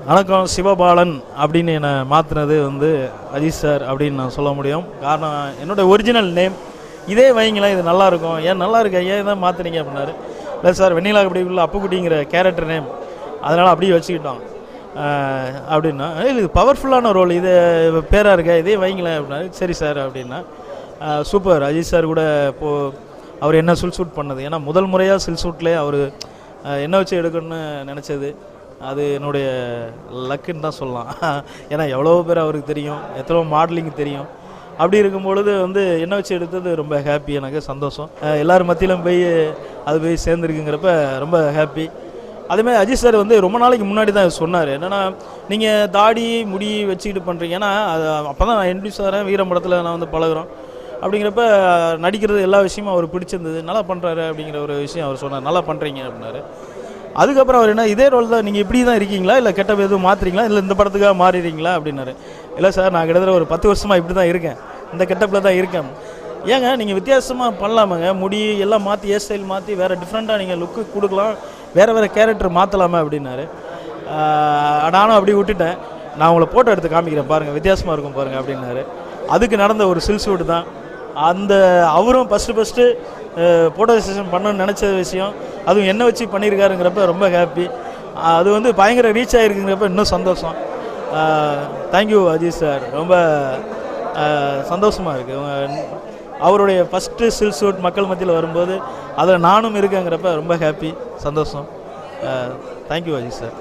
வணக்கம் சிவபாலன் அப்படின்னு என்னை மாற்றினது வந்து அஜித் சார் அப்படின்னு நான் சொல்ல முடியும். காரணம் என்னோடய ஒரிஜினல் நேம் இதே வைங்களேன், இது நல்லாயிருக்கும், ஏன் நல்லா இருக்கு ஏன் தான் மாற்றினீங்க அப்படின்னாரு. இல்லை சார் வெண்ணிலா அப்படிக்குள்ள அப்புக்குட்டிங்கிற கேரக்டர் நேம், அதனால் அப்படியே வச்சுக்கிட்டோம் அப்படின்னா. இது பவர்ஃபுல்லான ரோல், இது பேராக இருக்க இதே வைங்களேன் அப்படின்னாரு. சரி சார் அப்படின்னா. சூப்பர். அஜித் சார் கூட இப்போது அவர் என்ன சில்சூட் பண்ணது, ஏன்னா முதல் முறையாக சில்சூட்லேயே அவர் என்ன வச்சு எடுக்கணும்னு நினச்சது அது என்னுடைய லக்குன்னு தான் சொல்லலாம். ஏன்னா எவ்வளோ பேர் அவருக்கு தெரியும், எத்தனை மாடலிங் தெரியும். அப்படி இருக்கும்பொழுது வந்து என்ன வச்சு எடுத்தது ரொம்ப ஹாப்பி, எனக்கு சந்தோஷம். எல்லோரும் மத்தியிலும் போய் சேர்ந்துருக்குங்கிறப்ப ரொம்ப ஹாப்பி. அதேமாதிரி அஜித் சார் வந்து ரொம்ப நாளைக்கு முன்னாடி தான் சொன்னார், என்னென்னா நீங்கள் தாடி முடி வச்சுக்கிட்டு பண்ணுறீங்க, ஏன்னா அது அப்போ தான் நான் இன்ட்ரடியூஸ் ஆகிறேன், வீரம் படத்தில் நான் வந்து பழகுறோம். அப்படிங்கிறப்ப நடிக்கிறது எல்லா விஷயமும் அவர் பிடிச்சிருந்தது, நல்லா பண்ணுறாரு அப்படிங்கிற ஒரு விஷயம் அவர் சொன்னார், நல்லா பண்ணுறீங்க அப்படின்னாரு. அதுக்கப்புறம் அவர் என்ன இதே ரோல் தான், நீங்கள் இப்படி தான் இருக்கீங்களா, இல்லை கெட்ட எதுவும் மாற்றுறீங்களா, இல்லை இந்த படத்துக்காக மாறிடுறீங்களா அப்படின்னாரு. இல்லை சார் நான் கிட்டத்தட்ட ஒரு 10 வருஷமாக இப்படி தான் இருக்கேன், இந்த கெட்டப்பில் தான் இருக்கேன். ஏங்க நீங்கள் வித்தியாசமாக பண்ணலாமாங்க, முடி எல்லாம் மாற்றி ஹேர் ஸ்டைல் மாற்றி வேறு டிஃப்ரெண்ட்டாக நீங்கள் லுக்கு கொடுக்கலாம், வேறு கேரக்டர் மாற்றலாமா அப்படின்னாரு. நானும் அப்படி விட்டுட்டேன். நான் உங்களை ஃபோட்டோ எடுத்து காமிக்கிறேன் பாருங்கள், வித்தியாசமாக இருக்கும் பாருங்கள் அப்படின்னாரு. அதுக்கு நடந்த ஒரு சில்சூட் தான் அந்த. அவரும் ஃபஸ்ட்டு ஃபோட்டோ செஷன் பண்ணணும்னு நினச்ச விஷயம், அதுவும் என்ன வச்சு பண்ணியிருக்காருங்கிறப்ப ரொம்ப ஹாப்பி. அது வந்து பயங்கர ரீச் ஆகிருக்குங்கிறப்ப இன்னும் சந்தோஷம். தேங்க்யூ அஜித் சார், ரொம்ப சந்தோஷமாக இருக்குது. அவருடைய ஃபஸ்ட்டு சில்சூட் மக்கள் மத்தியில் வரும்போது அதில் நானும் இருக்கேங்கிறப்ப ரொம்ப ஹாப்பி, சந்தோஷம். Thank you Ajith sir.